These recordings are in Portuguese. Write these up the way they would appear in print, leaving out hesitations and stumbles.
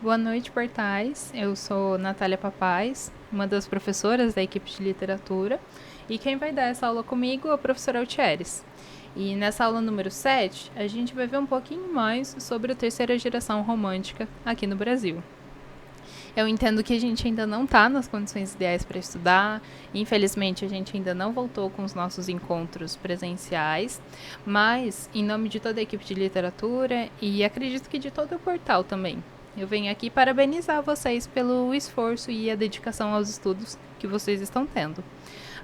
Boa noite, portais. Eu sou Natália Papais, uma das professoras da equipe de literatura, e quem vai dar essa aula comigo é o professor Altieres. E nessa aula número 7, a gente vai ver um pouquinho mais sobre a terceira geração romântica aqui no Brasil. Eu entendo que a gente ainda não está nas condições ideais para estudar. Infelizmente, a gente ainda não voltou com os nossos encontros presenciais. Mas, em nome de toda a equipe de literatura e acredito que de todo o portal também, eu venho aqui parabenizar vocês pelo esforço e a dedicação aos estudos que vocês estão tendo.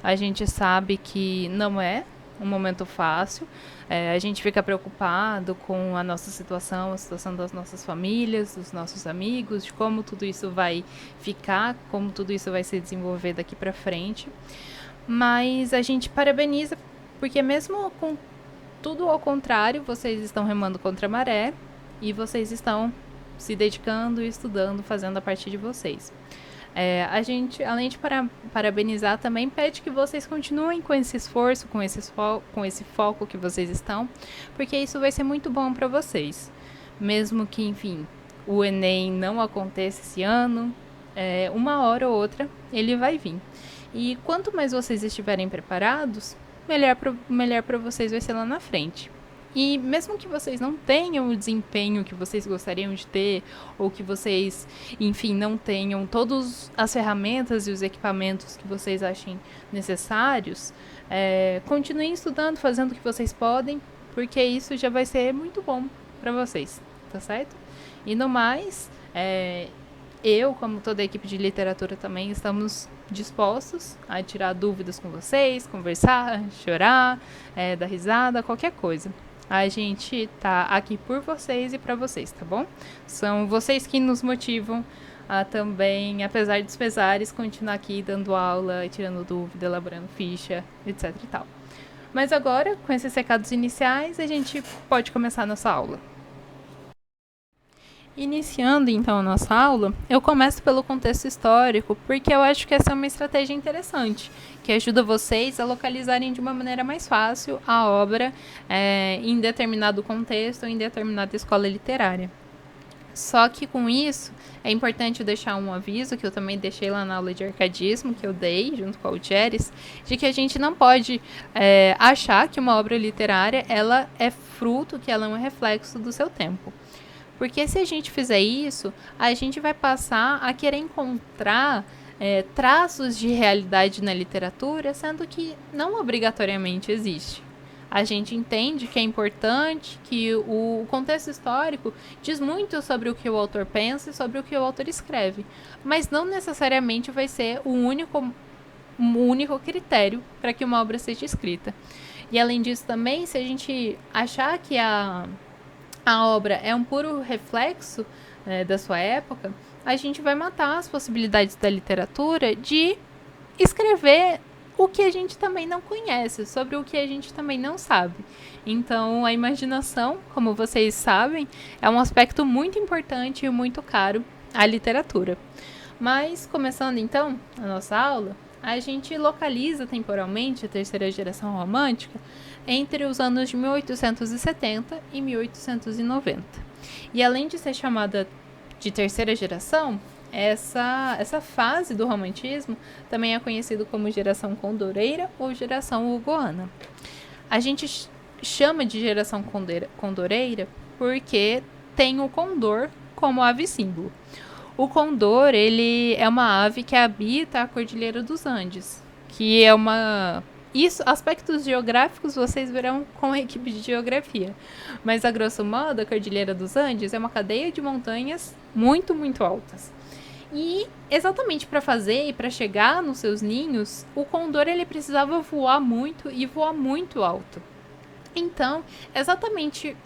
A gente sabe que não é um momento fácil. A gente fica preocupado com a nossa situação, a situação das nossas famílias, dos nossos amigos, de como tudo isso vai ficar, como tudo isso vai se desenvolver daqui para frente. Mas a gente parabeniza porque mesmo com tudo ao contrário, vocês estão remando contra a maré e vocês estão se dedicando e estudando, fazendo a parte de vocês. A gente, além de parabenizar, também pede que vocês continuem com esse esforço, com esse foco que vocês estão, porque isso vai ser muito bom para vocês. Mesmo que, enfim, o Enem não aconteça esse ano, uma hora ou outra ele vai vir. E quanto mais vocês estiverem preparados, melhor para vocês vai ser lá na frente. E mesmo que vocês não tenham o desempenho que vocês gostariam de ter, ou que vocês, enfim, não tenham todas as ferramentas e os equipamentos que vocês achem necessários, continuem estudando, fazendo o que vocês podem, porque isso já vai ser muito bom para vocês, tá certo? E no mais, eu, como toda a equipe de literatura também, estamos dispostos a tirar dúvidas com vocês, conversar, chorar, dar risada, qualquer coisa. A gente tá aqui por vocês e para vocês, tá bom? São vocês que nos motivam a também, apesar dos pesares, continuar aqui dando aula, tirando dúvida, elaborando ficha, etc e tal. Mas agora, com esses recados iniciais, a gente pode começar a nossa aula. Iniciando então a nossa aula, eu começo pelo contexto histórico, porque eu acho que essa é uma estratégia interessante, que ajuda vocês a localizarem de uma maneira mais fácil a obra em determinado contexto ou em determinada escola literária. Só que com isso, é importante deixar um aviso, que eu também deixei lá na aula de arcadismo, que eu dei junto com o Altieres, de que a gente não pode achar que uma obra literária ela é fruto, que ela é um reflexo do seu tempo. Porque se a gente fizer isso, a gente vai passar a querer encontrar traços de realidade na literatura, sendo que não obrigatoriamente existe. A gente entende que é importante, que o contexto histórico diz muito sobre o que o autor pensa e sobre o que o autor escreve, mas não necessariamente vai ser o único critério para que uma obra seja escrita. E além disso também, se a gente achar que a obra é um puro reflexo da sua época, a gente vai matar as possibilidades da literatura de escrever o que a gente também não conhece, sobre o que a gente também não sabe. Então, a imaginação, como vocês sabem, é um aspecto muito importante e muito caro à literatura. Mas, começando então a nossa aula, a gente localiza temporalmente a terceira geração romântica entre os anos de 1870 e 1890. E além de ser chamada de terceira geração, essa fase do romantismo também é conhecido como geração condoreira ou geração hugoana. A gente chama de geração condoreira porque tem o condor como ave símbolo. O condor, ele é uma ave que habita a Cordilheira dos Andes, que é uma... Isso, aspectos geográficos vocês verão com a equipe de geografia. Mas, a grosso modo, a Cordilheira dos Andes é uma cadeia de montanhas muito, muito altas. E, exatamente para fazer e para chegar nos seus ninhos, o condor ele precisava voar muito e voar muito alto. Então, exatamente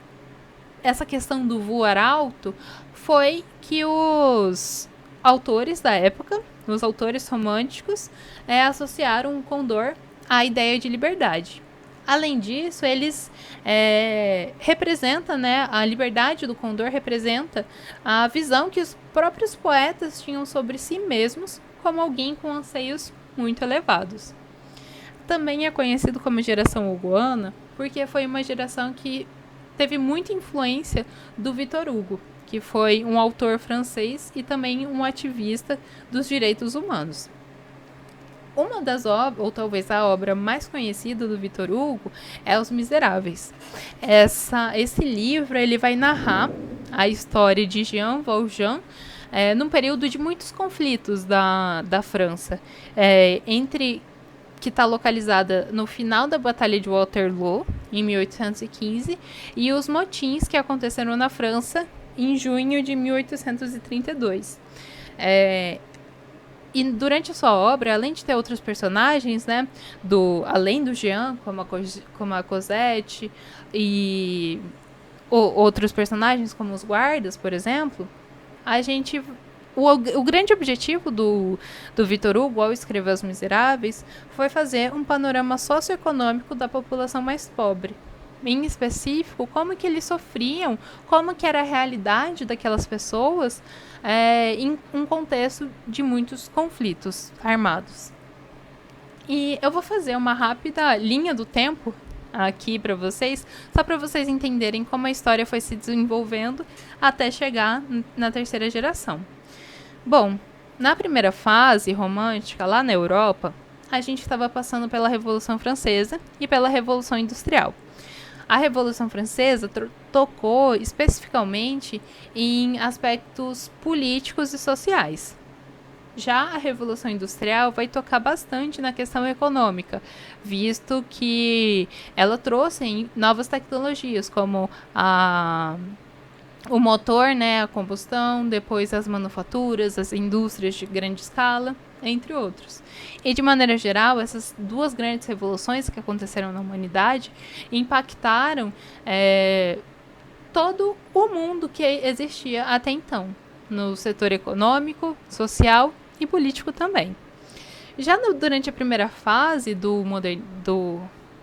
essa questão do voar alto foi que os autores da época, os autores românticos, associaram o condor à ideia de liberdade. Além disso, eles representam, a liberdade do condor representa a visão que os próprios poetas tinham sobre si mesmos como alguém com anseios muito elevados. Também é conhecido como geração hugoana porque foi uma geração que teve muita influência do Victor Hugo, que foi um autor francês e também um ativista dos direitos humanos. Uma das obras, ou talvez a obra mais conhecida do Victor Hugo, é Os Miseráveis. Esse livro ele vai narrar a história de Jean Valjean num período de muitos conflitos da França, que está localizada no final da Batalha de Waterloo, em 1815, e os motins que aconteceram na França em junho de 1832. E durante a sua obra, além de ter outros personagens, né, além do Jean, como a Cosette, e outros personagens, como os guardas, por exemplo, o grande objetivo do Victor Hugo, ao escrever Os Miseráveis, foi fazer um panorama socioeconômico da população mais pobre. Em específico, como que eles sofriam, como que era a realidade daquelas pessoas em um contexto de muitos conflitos armados. E eu vou fazer uma rápida linha do tempo aqui para vocês, só para vocês entenderem como a história foi se desenvolvendo até chegar na terceira geração. Bom, na primeira fase romântica, lá na Europa, a gente estava passando pela Revolução Francesa e pela Revolução Industrial. A Revolução Francesa tocou especificamente em aspectos políticos e sociais. Já a Revolução Industrial vai tocar bastante na questão econômica, visto que ela trouxe novas tecnologias, como o motor, né, a combustão, depois as manufaturas, as indústrias de grande escala, entre outros. E, de maneira geral, essas duas grandes revoluções que aconteceram na humanidade impactaram todo o mundo que existia até então, no setor econômico, social e político também. Já durante a primeira fase do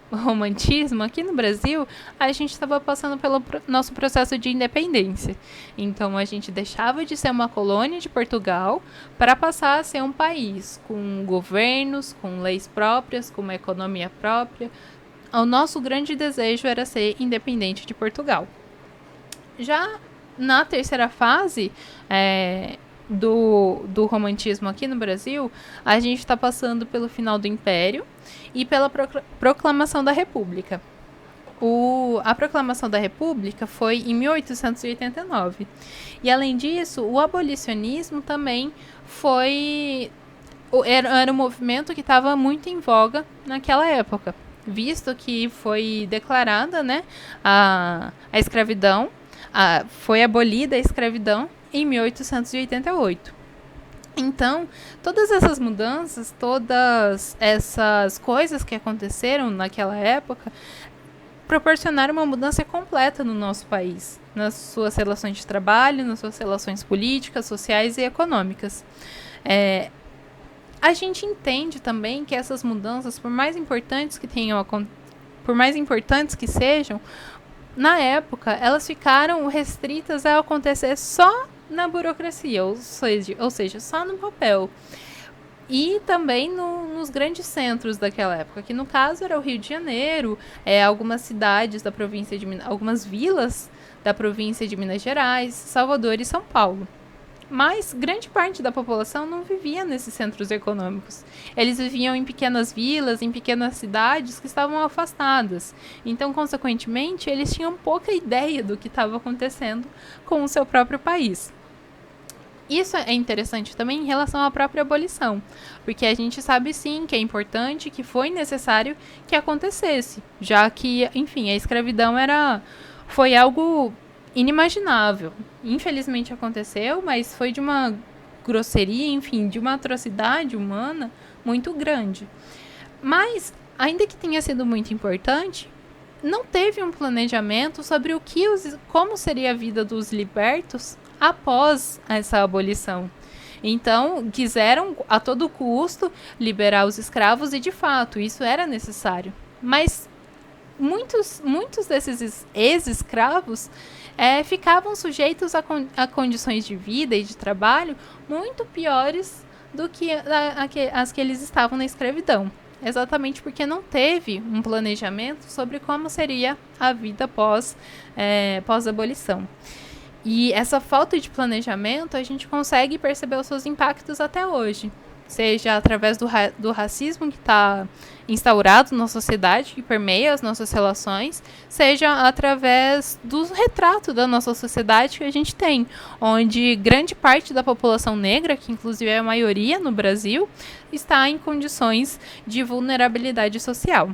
romantismo, aqui no Brasil, a gente estava passando pelo nosso processo de independência. Então, a gente deixava de ser uma colônia de Portugal para passar a ser um país com governos, com leis próprias, com uma economia própria. O nosso grande desejo era ser independente de Portugal. Já na terceira fase do romantismo aqui no Brasil, a gente está passando pelo final do Império e pela proclamação da República. A proclamação da República foi em 1889. E, além disso, o abolicionismo também era um movimento que estava muito em voga naquela época, visto que foi declarada, né, a escravidão, foi abolida a escravidão em 1888. Então, todas essas mudanças, todas essas coisas que aconteceram naquela época, proporcionaram uma mudança completa no nosso país, nas suas relações de trabalho, nas suas relações políticas, sociais e econômicas. A gente entende também que essas mudanças, por mais importantes que sejam, na época, elas ficaram restritas a acontecer só na burocracia, ou seja, só no papel. E também nos grandes centros daquela época, que no caso era o Rio de Janeiro, algumas cidades da província de algumas vilas da província de Minas Gerais, Salvador e São Paulo. Mas grande parte da população não vivia nesses centros econômicos. Eles viviam em pequenas vilas, em pequenas cidades que estavam afastadas. Então, consequentemente, eles tinham pouca ideia do que estava acontecendo com o seu próprio país. Isso é interessante também em relação à própria abolição, porque a gente sabe sim que é importante, que foi necessário que acontecesse, já que, enfim, a escravidão foi algo inimaginável. Infelizmente aconteceu, mas foi de uma grosseria, enfim, de uma atrocidade humana muito grande. Mas, ainda que tenha sido muito importante, não teve um planejamento sobre como seria a vida dos libertos após essa abolição. Então, quiseram a todo custo liberar os escravos e, de fato, isso era necessário. Mas muitos desses ex-escravos ficavam sujeitos a condições de vida e de trabalho muito piores do que as que eles estavam na escravidão. Exatamente porque não teve um planejamento sobre como seria a vida pós-abolição. E essa falta de planejamento, a gente consegue perceber os seus impactos até hoje. Seja através do racismo que está instaurado na sociedade, que permeia as nossas relações, seja através do retrato da nossa sociedade que a gente tem, onde grande parte da população negra, que inclusive é a maioria no Brasil, está em condições de vulnerabilidade social.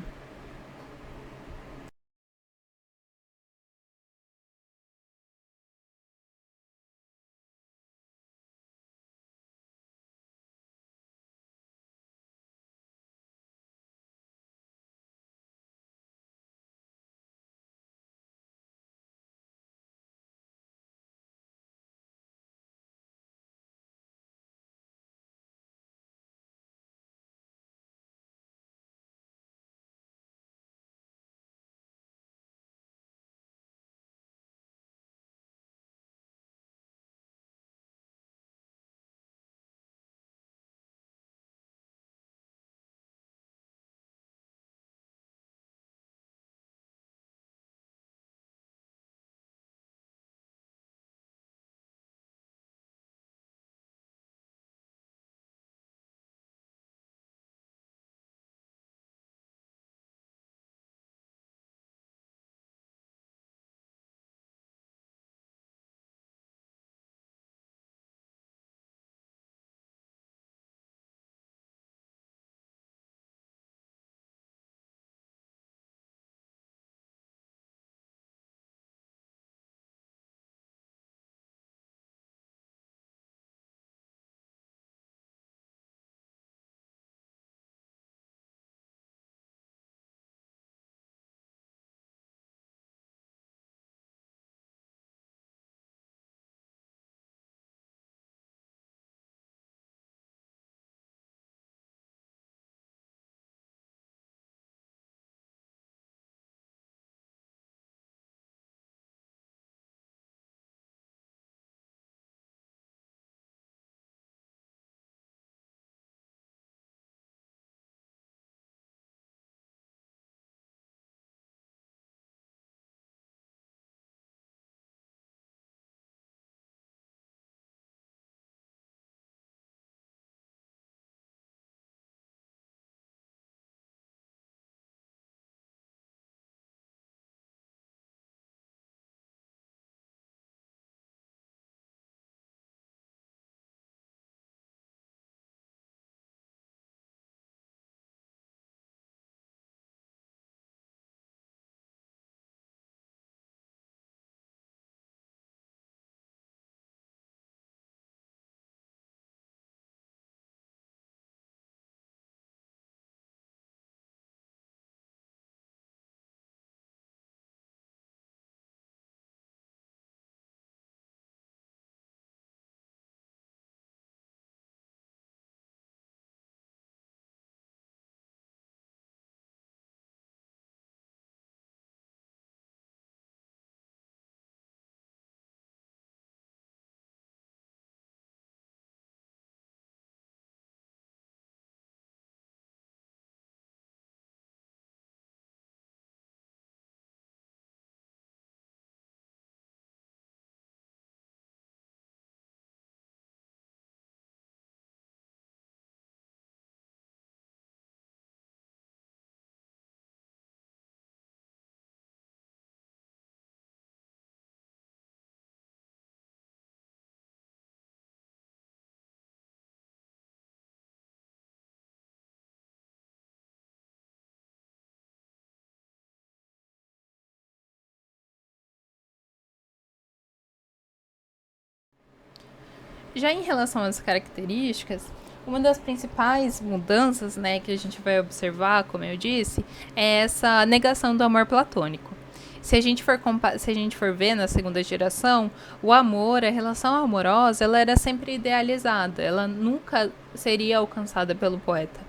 Já em relação às características, uma das principais mudanças, né, que a gente vai observar, como eu disse, é essa negação do amor platônico. Se a gente for ver na segunda geração, o amor, a relação amorosa, ela era sempre idealizada, ela nunca seria alcançada pelo poeta.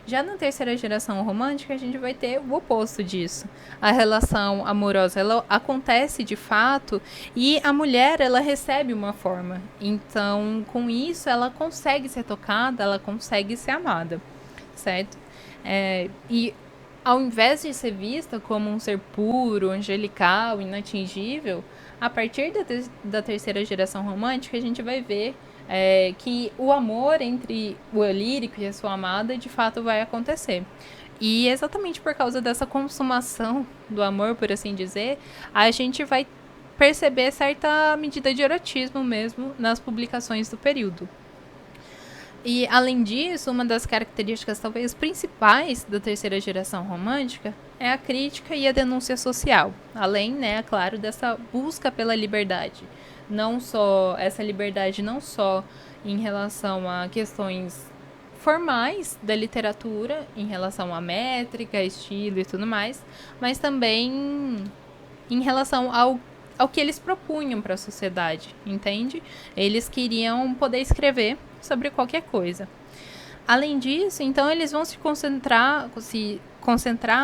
Já na terceira geração romântica, a gente vai ter o oposto disso. A relação amorosa, ela acontece de fato e a mulher, ela recebe uma forma. Então, com isso, ela consegue ser tocada, ela consegue ser amada, certo? E ao invés de ser vista como um ser puro, angelical, inatingível, A partir da terceira geração romântica, a gente vai ver que o amor entre o lírico e a sua amada, de fato, vai acontecer. E exatamente por causa dessa consumação do amor, por assim dizer, a gente vai perceber certa medida de erotismo mesmo nas publicações do período. E, além disso, uma das características talvez principais da terceira geração romântica é a crítica e a denúncia social, além, né, claro, dessa busca pela liberdade. Não só essa liberdade, não só em relação a questões formais da literatura, em relação à métrica, estilo e tudo mais, mas também em relação ao que eles propunham para a sociedade, entende? Eles queriam poder escrever sobre qualquer coisa. Além disso, então, eles vão se concentrar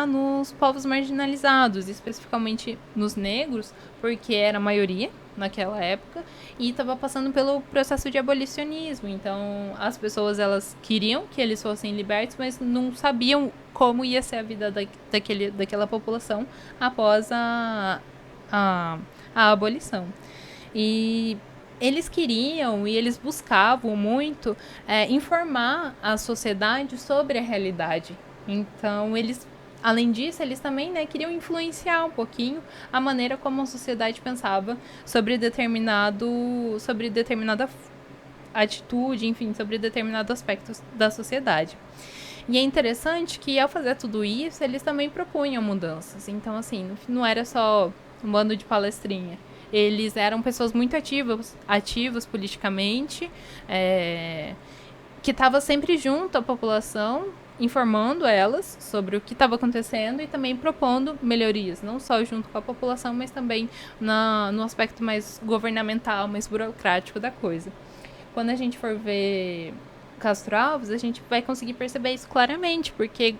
nos povos marginalizados, especificamente nos negros, porque era a maioria naquela época, e estava passando pelo processo de abolicionismo. Então, as pessoas elas queriam que eles fossem libertos, mas não sabiam como ia ser a vida daquela população após a abolição. E eles queriam e eles buscavam muito informar a sociedade sobre a realidade. Então, eles, além disso, eles também, né, queriam influenciar um pouquinho a maneira como a sociedade pensava sobre determinada atitude, enfim, sobre determinados aspectos da sociedade. E é interessante que, ao fazer tudo isso, eles também propunham mudanças. Então, assim, não era só um bando de palestrinha. Eles eram pessoas muito ativas politicamente, que estavam sempre junto à população, informando elas sobre o que estava acontecendo e também propondo melhorias, não só junto com a população, mas também no aspecto mais governamental, mais burocrático da coisa. Quando a gente for ver Castro Alves, a gente vai conseguir perceber isso claramente, porque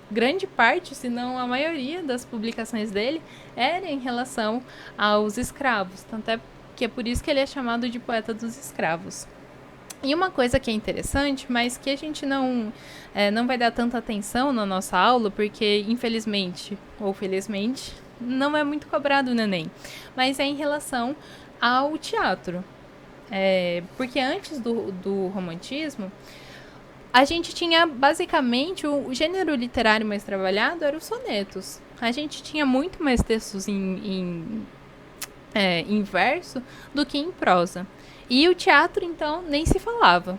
grande parte, se não a maioria das publicações dele era em relação aos escravos. Tanto é que é por isso que ele é chamado de poeta dos escravos. E uma coisa que é interessante, mas que a gente não vai dar tanta atenção na nossa aula, porque infelizmente ou felizmente não é muito cobrado no Enem, mas é em relação ao teatro. Porque antes do romantismo, a gente tinha basicamente o gênero literário mais trabalhado era os sonetos. A gente tinha muito mais textos em verso do que em prosa. E o teatro, então, nem se falava.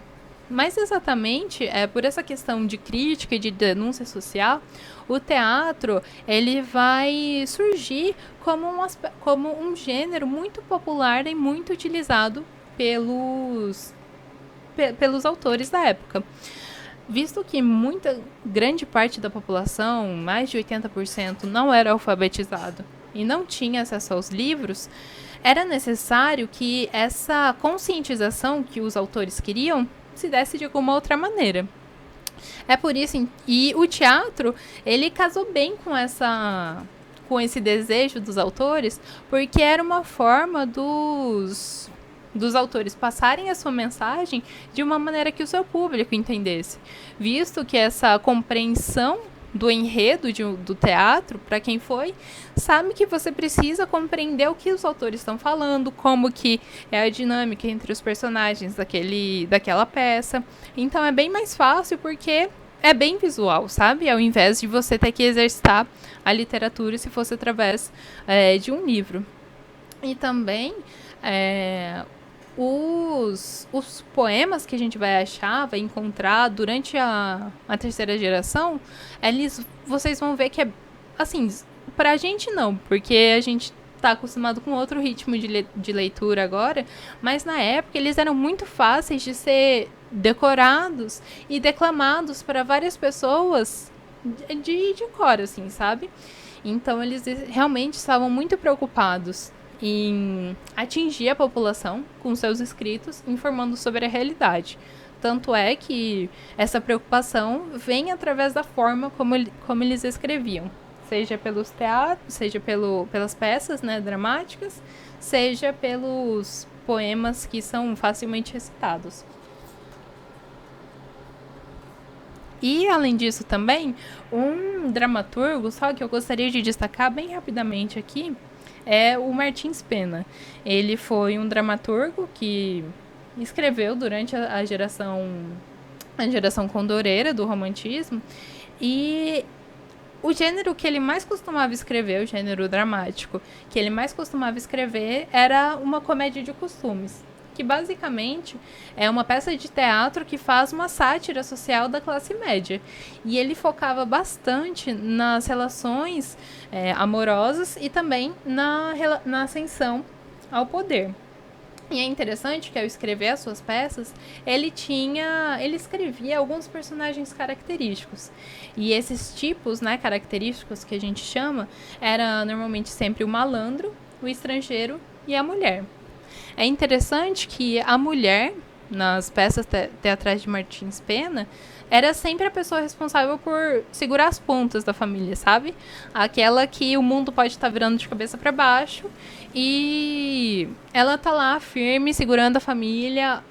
Mas exatamente por essa questão de crítica e de denúncia social, o teatro ele vai surgir como um gênero muito popular e muito utilizado pelos autores da época. Visto que grande parte da população, mais de 80%, não era alfabetizado e não tinha acesso aos livros, era necessário que essa conscientização que os autores queriam se desse de alguma outra maneira. É por isso, e o teatro, ele casou bem com esse desejo dos autores, porque era uma forma dos autores passarem a sua mensagem de uma maneira que o seu público entendesse. Visto que essa compreensão do enredo do teatro, para quem foi, sabe que você precisa compreender o que os autores estão falando, como que é a dinâmica entre os personagens daquela peça. Então é bem mais fácil porque é bem visual, sabe? Ao invés de você ter que exercitar a literatura se fosse através de um livro. E também os poemas que a gente vai achar, vai encontrar durante a terceira geração, vocês vão ver que é, assim, pra gente não, porque a gente tá acostumado com outro ritmo de leitura agora, mas na época eles eram muito fáceis de ser decorados e declamados para várias pessoas de cor, assim, sabe? Então eles realmente estavam muito preocupados em atingir a população com seus escritos, informando sobre a realidade. Tanto é que essa preocupação vem através da forma como eles escreviam, seja pelos teatros, seja pelas peças, né, dramáticas, seja pelos poemas que são facilmente recitados. E, além disso também, um dramaturgo, só que eu gostaria de destacar bem rapidamente aqui, é o Martins Pena. Ele foi um dramaturgo que escreveu durante a geração condoreira do romantismo, e o gênero que ele mais costumava escrever, o gênero dramático, que ele mais costumava escrever era uma comédia de costumes, que basicamente é uma peça de teatro que faz uma sátira social da classe média. E ele focava bastante nas relações amorosas e também na ascensão ao poder. E é interessante que ao escrever as suas peças, ele escrevia alguns personagens característicos. E esses tipos, né, característicos que a gente chama, era normalmente sempre o malandro, o estrangeiro e a mulher. É interessante que a mulher, nas peças teatrais de Martins Pena, era sempre a pessoa responsável por segurar as pontas da família, sabe? Aquela que o mundo pode estar virando de cabeça para baixo e ela tá lá firme, segurando a família,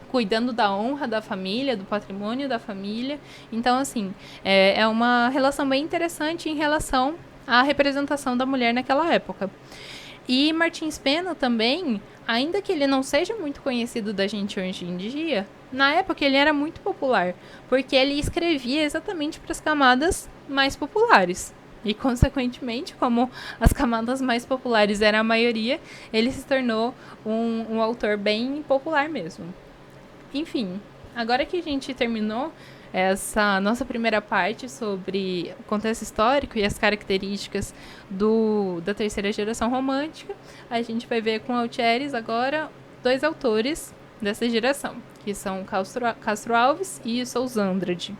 cuidando da honra da família, do patrimônio da família. Então, assim, é uma relação bem interessante em relação à representação da mulher naquela época. E Martins Pena também, ainda que ele não seja muito conhecido da gente hoje em dia, na época ele era muito popular, porque ele escrevia exatamente para as camadas mais populares. E, consequentemente, como as camadas mais populares eram a maioria, ele se tornou um autor bem popular mesmo. Enfim, agora que a gente terminou essa nossa primeira parte sobre o contexto histórico e as características da terceira geração romântica, a gente vai ver com Altieri agora 2 autores dessa geração, que são Castro Alves e Sousa Andrade.